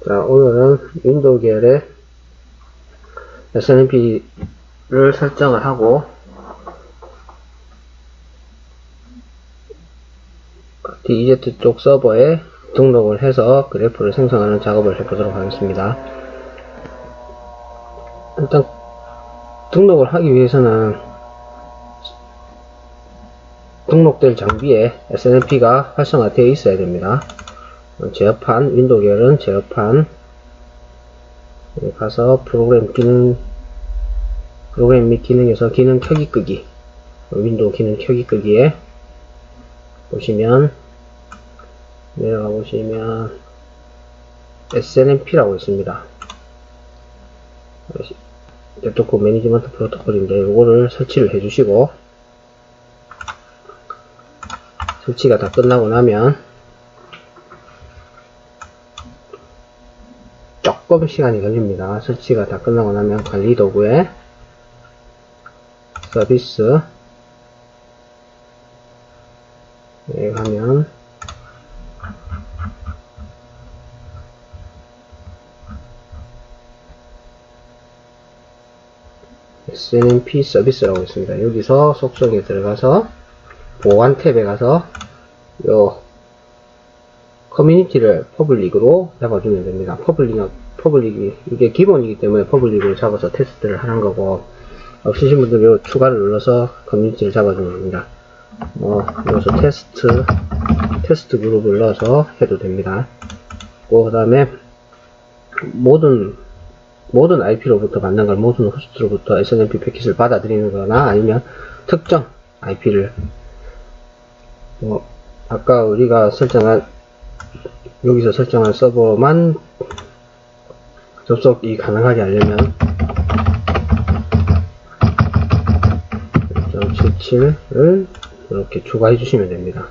자, 오늘은 윈도우 계열의 SNMP를 설정을 하고 DZ 쪽 서버에 등록을 해서 그래프를 생성하는 작업을 해보도록 하겠습니다. 일단 등록을 하기 위해서는 등록될 장비에 SNMP가 활성화되어 있어야 됩니다. 제어판, 윈도우 계열은 제어판 가서 프로그램 및 기능에서 기능 켜기 끄기, 윈도우 기능 켜기 끄기에 보시면 내려가 보시면 SNMP라고 있습니다. 네트워크 매니지먼트 프로토콜인데 이거를 설치를 해주시고, 설치가 다 끝나고 나면 조금 시간이 걸립니다. 설치가 다 끝나고 나면 관리 도구에 서비스 가면 SNMP 서비스라고 있습니다. 여기서 속성에 들어가서 보안 탭에 가서 요 커뮤니티를 퍼블릭으로 잡아주면 됩니다. 퍼블릭이 이게 기본이기 때문에 퍼블릭으로 잡아서 테스트를 하는 거고, 없으신 분들은 요 추가를 눌러서 커뮤니티를 잡아주면 됩니다. 여기서 테스트 그룹을 넣어서 해도 됩니다. 그 다음에 모든 IP로부터 받는 걸 모든 호스트로부터 SNMP 패킷을 받아들이는 거나 아니면 특정 IP를 아까 우리가 여기서 설정한 서버만 접속이 가능하게 하려면 1.77을 이렇게 추가해 주시면 됩니다.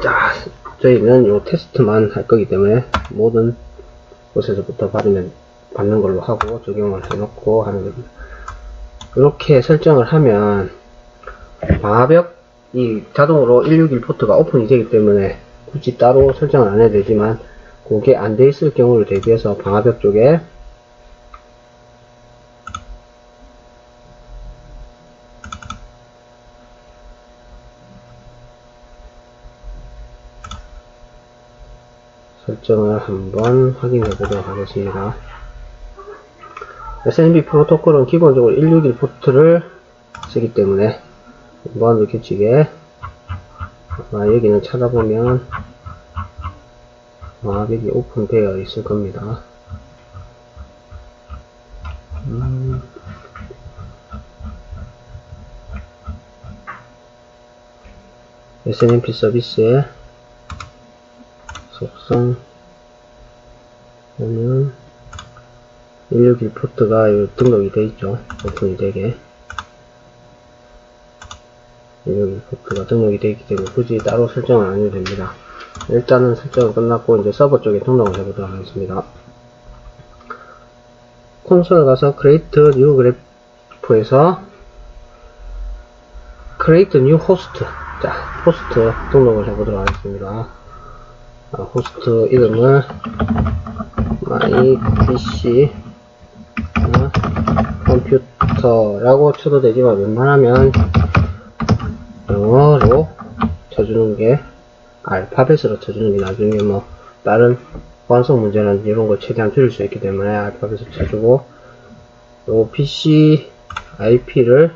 자, 저희는 요 테스트만 할 거기 때문에 모든 곳에서부터 받는 걸로 하고 적용을 해놓고 하는 겁니다. 이렇게 설정을 하면 방화벽이 자동으로 161 포트가 오픈이 되기 때문에 굳이 따로 설정을 안 해도 되지만, 그게 안 돼 있을 경우를 대비해서 방화벽 쪽에 설정을 한번 확인해 보도록 하겠습니다. SNMP 프로토콜은 기본적으로 161 포트를 쓰기 때문에 무한도 규칙에 여기는 찾아보면 방화벽이 오픈되어 있을 겁니다. SNMP 서비스의 속성 보면 161 포트가 등록이 되어 있죠. 오픈이 되게 161 포트가 등록이 되어 있기 때문에 굳이 따로 설정을 안 해도 됩니다. 일단은 설정은 끝났고 이제 서버 쪽에 등록을 해보도록 하겠습니다. 콘솔 가서 create new 그래프에서 create new host, 자, 호스트 등록을 해보도록 하겠습니다. 호스트 이름을 mypc 컴퓨터라고 쳐도 되지만 웬만하면 영어로 쳐주는 게, 알파벳으로 쳐주는 게 나중에 다른 보안성 문제라든지 이런 걸 최대한 줄일 수 있기 때문에 알파벳으로 쳐주고, 요 PC IP를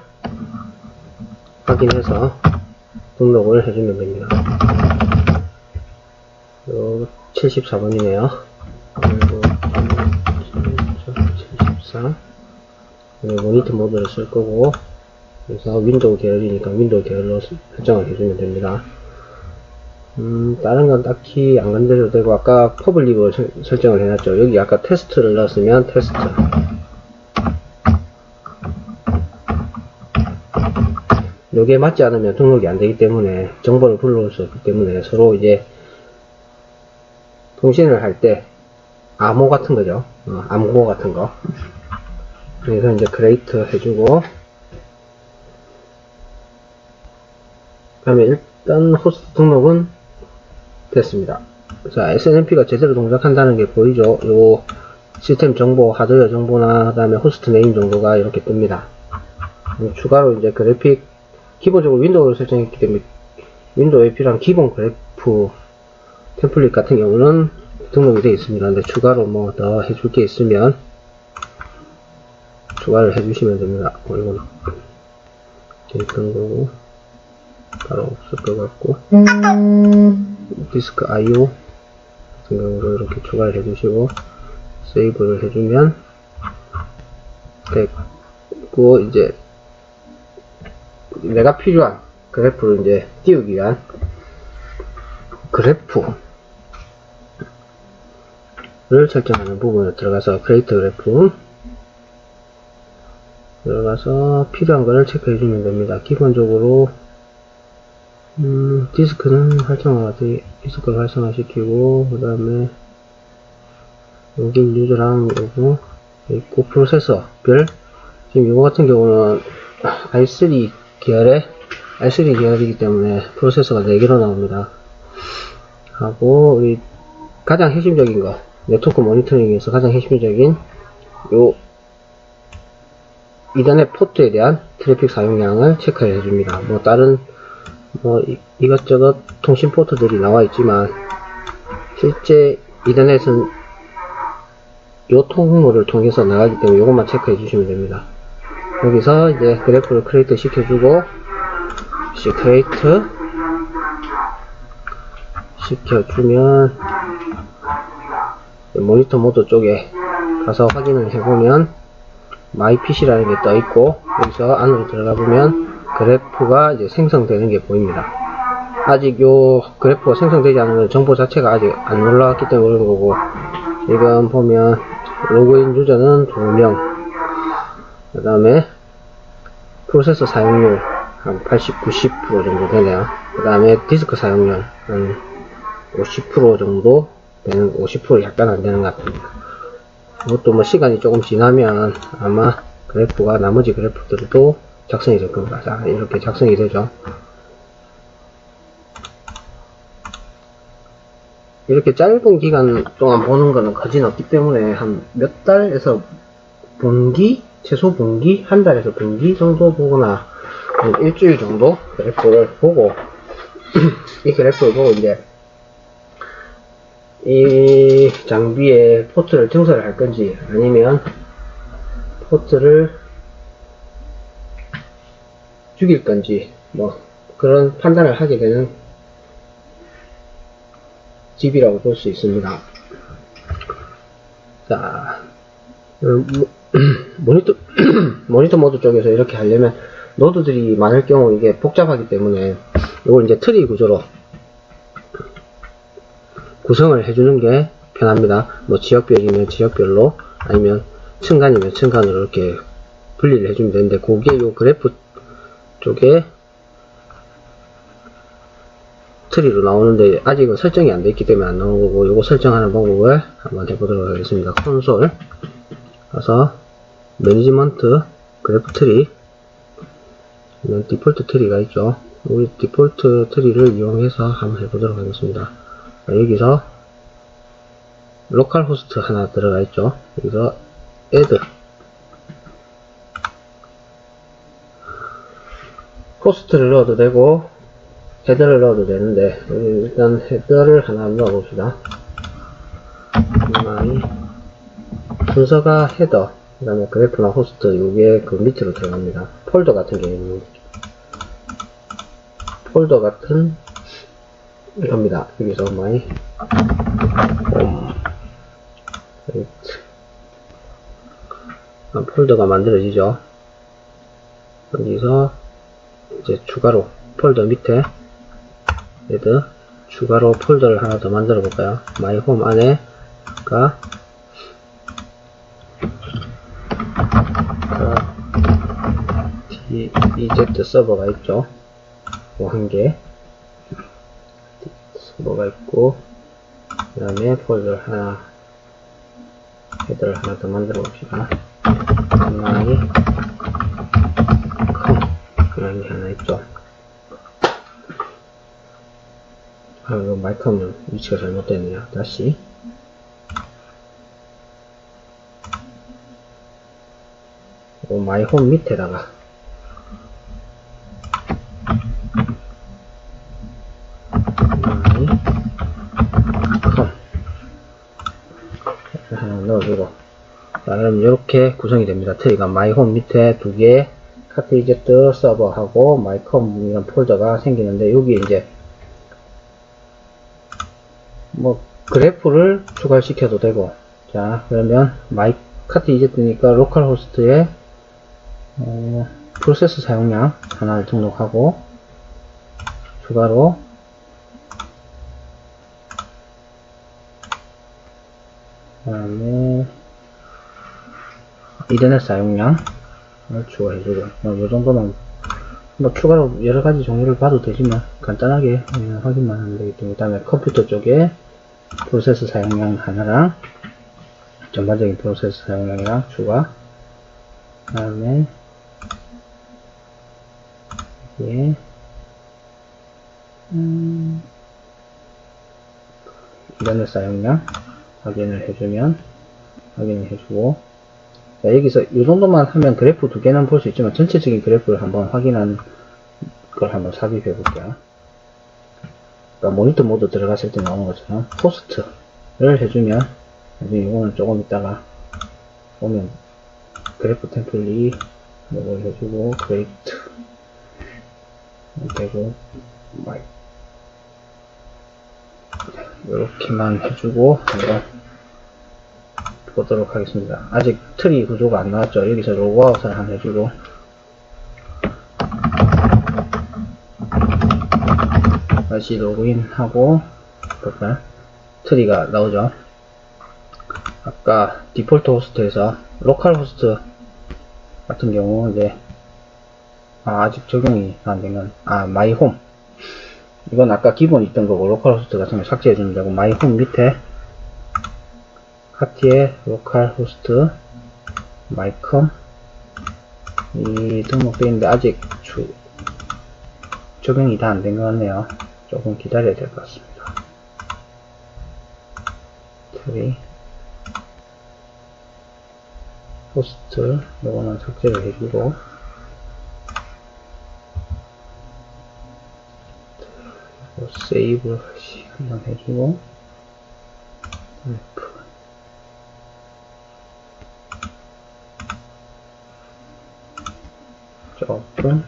확인해서 등록을 해주면 됩니다. 요 74번이네요. 그리고 74 모니터 모드를 쓸 거고, 그래서 윈도우 계열이니까 윈도우 계열로 설정을 해주면 됩니다. 다른 건 딱히 안 건드려도 되고, 아까 퍼블릭으로 설정을 해놨죠. 여기 아까 테스트를 넣었으면 테스트, 요게 맞지 않으면 등록이 안 되기 때문에 정보를 불러올 수 없기 때문에 서로 이제 통신을 할 때 암호 같은 거죠. 암호 같은 거. 그래서 이제 create 해주고, 그다음에 일단 호스트 등록은 됐습니다. 자, SNMP가 제대로 동작한다는 게 보이죠? 요 시스템 정보, 하드웨어 정보나 그 다음에 호스트 네임 정도가 이렇게 뜹니다. 추가로 이제 그래픽, 기본적으로 윈도우를 설정했기 때문에 윈도우에 필요한 기본 그래프 템플릿 같은 경우는 등록이 되어 있습니다. 근데 추가로 뭐 더 해줄 게 있으면 추가를 해주시면 됩니다. 이건 있던 거고 바로 없을 것 같고 디스크 IO 같은 경우도 이렇게 추가를 해주시고 세이브를 해주면 됐고, 이제 내가 필요한 그래프를 이제 띄우기 위한 그래프를 설정하는 부분에 들어가서 크리에이트 그래프 들어가서 필요한 거를 체크해 주면 됩니다. 기본적으로 디스크는 디스크를 활성화시키고, 그 다음에 여기 유저랑 요거 있고, 프로세서별 지금 이거 같은 경우는 i3 계열이기 때문에 프로세서가 4개로 나옵니다. 하고 우리 가장 핵심적인 거, 네트워크 모니터링에서 가장 핵심적인 요 이더넷 포트에 대한 트래픽 사용량을 체크해 줍니다. 뭐 다른 이것저것 통신 포트들이 나와 있지만 실제 이더넷은 요 통로를 통해서 나가기 때문에 이것만 체크해 주시면 됩니다. 여기서 이제 그래프를 크리에이트 시켜주고 크리에이트 시켜주면 모니터 모드 쪽에 가서 확인을 해보면 My PC라는 게 떠 있고, 여기서 안으로 들어가 보면 그래프가 이제 생성되는 게 보입니다. 아직 요 그래프가 생성되지 않으면 정보 자체가 아직 안 올라왔기 때문에 그런 거고, 지금 보면 로그인 유저는 2명, 그 다음에 프로세서 사용률 한 80, 90% 정도 되네요. 그 다음에 디스크 사용률 한 50% 정도 되는, 50% 약간 안 되는 것 같습니다. 이것도 뭐 시간이 조금 지나면 아마 그래프가 나머지 그래프들도 작성이 될 겁니다. 자, 이렇게 작성이 되죠. 이렇게 짧은 기간 동안 보는 거는 거진 없기 때문에 한 몇 달에서 분기, 최소 분기, 한 달에서 분기 정도 보거나 일주일 정도 그래프를 보고 이 그래프를 보고 이제 이 장비에 포트를 증설을 할 건지 아니면 포트를 죽일 건지 뭐 그런 판단을 하게 되는 집이라고 볼 수 있습니다. 자, 모니터 모드 쪽에서 이렇게 하려면 노드들이 많을 경우 이게 복잡하기 때문에 이걸 이제 트리 구조로 구성을 해주는 게 편합니다. 뭐 지역별이면 지역별로, 아니면 층간이면 층간으로 이렇게 분리를 해주면 되는데, 그게 요 그래프 쪽에 트리로 나오는데 아직은 설정이 안 되어 있기 때문에 안 나오는 거고, 요거 설정하는 방법을 한번 해보도록 하겠습니다. 콘솔 가서 매니지먼트 그래프 트리, 디폴트 트리가 있죠. 우리 디폴트 트리를 이용해서 한번 해보도록 하겠습니다. 여기서 로컬 호스트 하나 들어가 있죠. 여기서 add 호스트를 넣어도 되고 헤더를 넣어도 되는데, 일단 헤더를 하나 넣어 봅시다. 순서가 헤더, 그 다음에 그래프나 호스트, 요게 그 밑으로 들어갑니다. 폴더 같은 경우는 폴더 같은 이겁니다. 여기서 my home 폴더가 만들어지죠. 여기서 이제 추가로 폴더 밑에 add 추가로 폴더를 하나 더 만들어 볼까요? my home 안에가 DZ 서버가 있죠. 뭐 한 개 서버가 있고, 그 다음에 폴더 하나, 헤더를 하나 더 만들어 봅시다. my 그런 게 하나 있죠. 아, 이거 마이크 위치가 잘못됐네요. 다시. 마이 홈 밑에다가 마이 컴 하나 넣어주고, 자, 그럼 이렇게 구성이 됩니다. 트리가 마이 홈 밑에 두 개, 카트리제트 서버하고 마이 컴이라는 폴더가 생기는데, 여기 이제 뭐 그래프를 추가시켜도 되고, 자, 그러면 마이 카트리제트니까 로컬 호스트에 프로세스 사용량 하나를 등록하고, 추가로 그 다음에 이더넷 사용량을 추가해주고, 이 정도만, 뭐 추가로 여러가지 종류를 봐도 되지만 간단하게 확인만 하면 되기 때문에, 그 다음에 컴퓨터 쪽에 프로세스 사용량 하나랑 전반적인 프로세스 사용량이랑 추가, 그 다음에 예, 이더넷 사용량 확인을 해주고, 자, 여기서 이 정도만 하면 그래프 두 개는 볼 수 있지만 전체적인 그래프를 한번 확인한 걸 한번 삽입해 볼게요. 그러니까 모니터 모드 들어갔을 때 나오는 것처럼 포스트를 해주면, 나중에 이거는 조금 있다가 보면 그래프 템플릿 이걸 해주고, 그레이트 되고, 이렇게만 해주고 한번 보도록 하겠습니다. 아직 트리 구조가 안 나왔죠. 여기서 로그아웃을 한번 해주고, 다시 로그인 하고 볼까요? 트리가 나오죠. 아까 디폴트 호스트에서 로컬 호스트 같은 경우 이제 아직 적용이 안 되면 마이 홈, 이건 아까 기본 있던 거고, 로컬 호스트 같은 거 삭제해 주면 되고, 마이 홈 밑에 카티에 로컬 호스트 마이컴 이 등록되어 있는데 아직 적용이 다 안 된 것 같네요. 조금 기다려야 될 것 같습니다. 트리 호스트 요거는 삭제를 해주고, 세이브 한번 해주고, 조금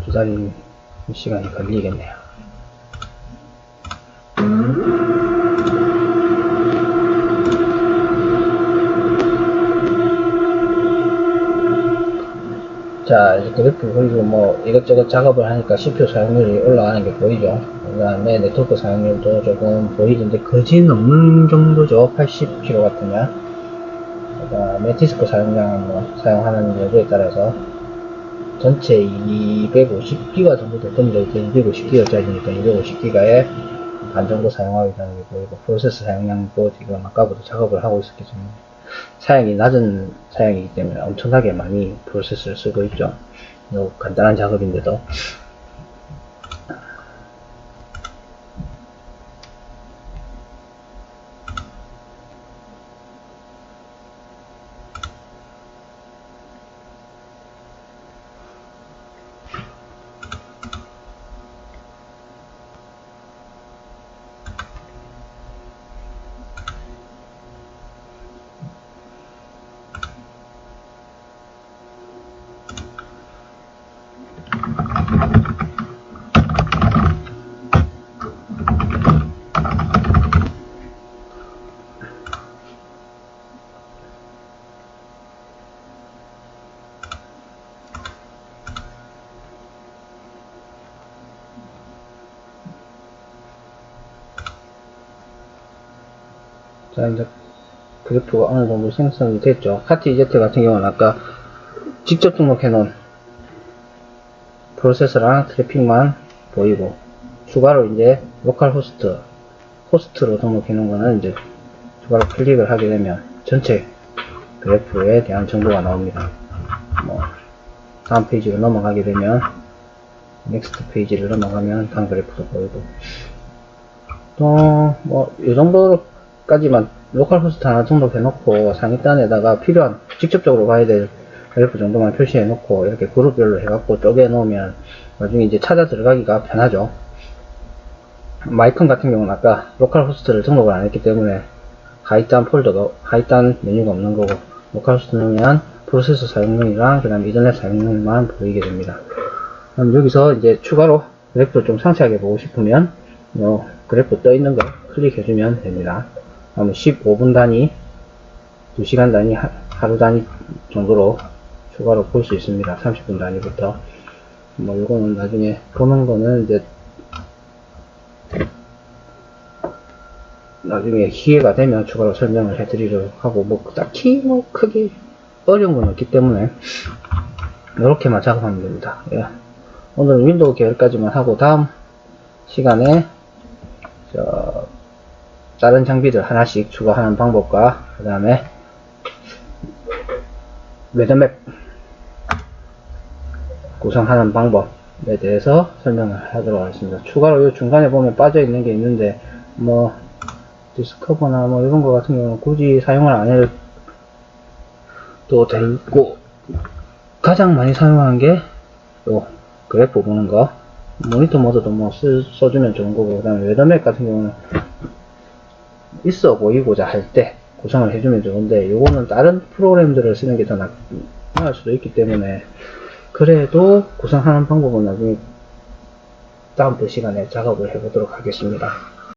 기다리는 시간이 걸리겠네요. 자, 이제 그래프 그리고 뭐 이것저것 작업을 하니까 CPU 사용률이 올라가는 게 보이죠. 그 다음에 네트워크 사용률도 조금 보이는데 거진 넘는 정도죠. 80kW 같으면. 그 다음에 디스크 사용량은 뭐 사용하는 여부에 따라서 전체 250기가 정도 될 겁니다. 이제 250기가짜리니까 250기가에 반 정도 사용하고 있다는 게 보이고, 프로세스 사용량도 지금 아까보다 작업을 하고 있었기 때문에 사양이 낮은 사양이기 때문에 엄청나게 많이 프로세스를 쓰고 있죠. 간단한 작업인데도. 자, 이제 그래프가 어느 정도 생성이 됐죠. 카티Z 같은 경우는 아까 직접 등록해 놓은 프로세서랑 트래픽만 보이고, 추가로 이제 로컬 호스트로 등록해 놓은 거는 이제 추가로 클릭을 하게 되면 전체 그래프에 대한 정보가 나옵니다. 뭐 다음 페이지로 넘어가게 되면 넥스트 페이지를 넘어가면 다음 그래프도 보이고, 또 뭐 이 정도까지만 로컬 호스트 하나 등록해 놓고 상위단에다가 필요한 직접적으로 봐야 될 그래프 정도만 표시해 놓고 이렇게 그룹별로 해갖고 쪼개 놓으면 나중에 이제 찾아 들어가기가 편하죠. 마이콘 같은 경우는 아까 로컬 호스트를 등록을 안 했기 때문에 하위단 메뉴가 없는 거고, 로컬 호스트 넣으면 프로세서 사용량이랑 그 다음에 이더넷 사용량만 보이게 됩니다. 그럼 여기서 이제 추가로 그래프를 좀 상세하게 보고 싶으면 그래프 떠 있는 거 클릭해주면 됩니다. 그러면 15분 단위, 2시간 단위, 하루 단위 정도로 추가로 볼 수 있습니다. 30분 단위부터. 뭐 요거는 나중에 보는 거는 이제 나중에 기회가 되면 추가로 설명을 해드리도록 하고, 뭐 딱히 뭐 크게 어려운 건 없기 때문에 이렇게만 작업하면 됩니다. 예. 오늘은 윈도우 계열까지만 하고 다음 시간에 다른 장비들 하나씩 추가하는 방법과 그 다음에 웨더맵 구성하는 방법에 대해서 설명을 하도록 하겠습니다. 추가로 이 중간에 보면 빠져 있는 게 있는데, 뭐 디스커버나 뭐 이런 거 같은 경우는 굳이 사용을 안 해도 돼 있고, 가장 많이 사용하는 게 요 그래프 보는 거, 모니터 모드도 뭐 써주면 좋은 거고, 그 다음에 웨더맵 같은 경우는 있어 보이고자 할 때 구성을 해주면 좋은데, 요거는 다른 프로그램들을 쓰는 게 더 나을 수도 있기 때문에, 그래도 구성하는 방법은 나중에 다음번 시간에 작업을 해보도록 하겠습니다.